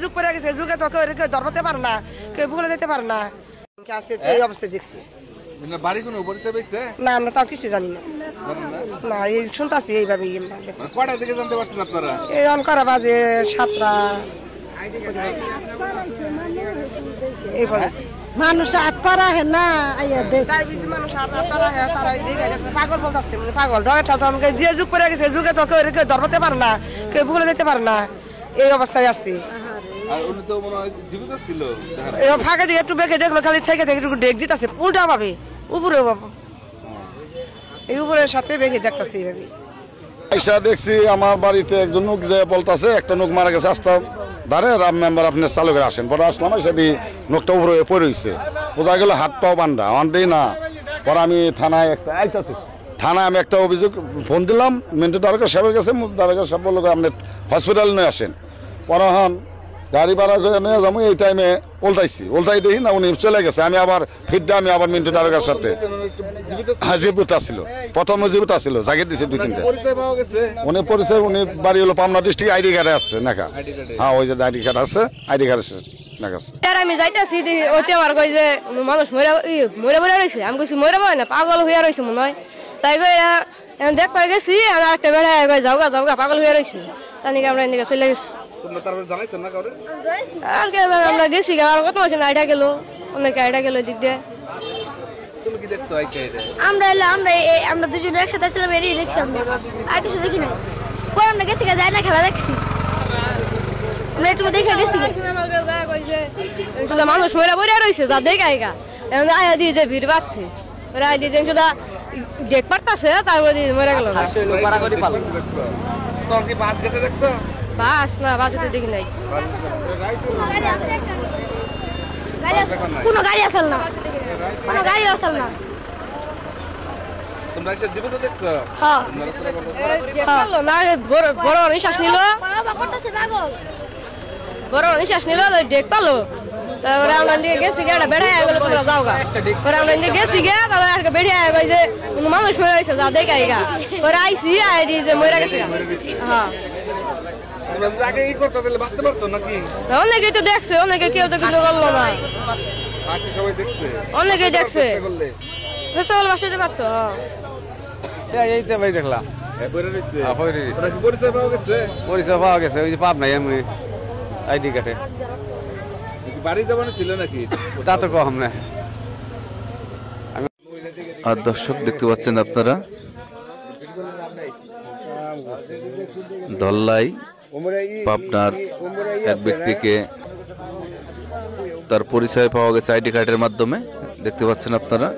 যুগ পড়ে গেছে, যুগে তো কেউ ধরতে পারে না, কেউ ভুলে যেতে পারে না। এই অবস্থা দেখছি বাড়ি কোনো পরিচয় পেয়েছে না, আমরা তাও কিছু জানি না। না, এই শুনতেছি এইভাবে কটা থেকে জানতে পারছেন আপনারা? এই অনকরা বাজে 7টা মানুষ আটপাড়া হে না মানুষ পাগল বলতেছে, পাগল ডরে যে যুগ পড়ে গেছে, যুগে তো কেউ ধরতে পারে না, কেউ ভুলে যেতে পারে না। এই অবস্থায় আসছি। ফাঁকা দিয়ে একটু বেঁকে দেখলো, খালি থেকে একটু ডেক দিতেছে উল্টা ভাবে উপরে, এই উপরের সাথে বেঁকে দেখতেছে এইভাবে। দেখছি আমার বাড়িতে একজন লোক যে বলতেছে একটা লোক মারা গেছে, আস্তা ধারে রাম মেম্বার আপনার চালকের আসেন, পরে আসলাম সেটি নোকটা উপরে পড়ে রয়েছে, বোঝা গেল হাত পাও বান্ধা আনতেই না। পরে আমি থানায় একটা আইতাছি, থানায় আমি একটা অভিযোগ ফোন দিলাম মিন্টু দ্বারকা সাহেবের কাছে, দ্বারকা সাহেব বললো আপনি হসপিটাল নিয়ে আসেন। পরে হন গাড়ি ভাড়া করে নিয়ে যাবো, এই টাইমে উল্টাই দেখি না উনি চলে গেছে। আমি আবার ফিরতে আমি আবার মিন্টু দ্বারকার সাথে জীবিত আসছিল, প্রথমে জীবিত আসছিল, জাগির দিছে 2-3টা। উনি পরিচয়, উনি বাড়ি হলো পাবনা ডিস্ট্রিক্ট, আইডি কার্ডে আসছে নাকা। হ্যাঁ, ওই যে আইডি কার্ড আছে, আইডি কার্ড আছে নাকা। আমি যাইতেছি ওতে আমার কই যে মানুষ মরে মরে রয়েছে, আমি কইছি মরে মরে না, পাগল হইয়া রয়েছে মনে হয়। তাই দেখ পাই গেছি আর একটা বেড়া যাওগা পাগল হয়ে রয়েছে, তাই আমরা এদিকে চলে গেছি। আমরা গেছি কত মাসে আইডা গেল, অনেকে আইডা গেল দিক দিয়ে। আমরা দুজনে একসাথে ছিলাম, এড়িয়ে দেখছি আমরা আর কিছু দেখি না। পরে আমরা গেছি যাই না, খেলা দেখছি, একটু দেখে গেছি। মানুষ মরে মরে রয়েছে যা দেখে আইগা আয়া দিয়ে যে ভিড় বাড়ছে, আয় দিয়ে দেখ পারতাছে, তারপরে মরে গেল। বাস না, বাসে তো দেখি নাই, কোনো গাড়ি আসল না, কোনো গাড়ি আসল না। বড় নিঃশ্বাস নিল, বড় নিঃশ্বাস নিল, দেখ পালো। তারপরে আমরা দিকে গেছি গেটা বেড়ে গেলো, তোমরা যাও গা। পরে আমরা দিকে গেছি গে, তারপরে আর বেড়ে গেছে যে কোনো মানুষ মরে গেছে, যা দেখে আইগা। পরে আইসি আই দিয়ে যে মরে গেছে। হ্যাঁ, অনেকে তো দেখছে, অনেকে কেউ তো কিছু করলো না, অনেকে দেখছে বাসাতে পারতো। ভাই দেখলাম পরিচয় পাওয়া গেছে, ওই যে পাব নাই আমি আইডি কার্ডে। বাড়ি যাবানো ছিল নাকি তা তো কম না। আর দর্শক দেখতে পাচ্ছেন আপনারা ধল্লাই পাবনার এক ব্যক্তিকে তার পরিচয় পাওয়া গেছে আইডি কার্ডের মাধ্যমে, দেখতে পাচ্ছেন আপনারা।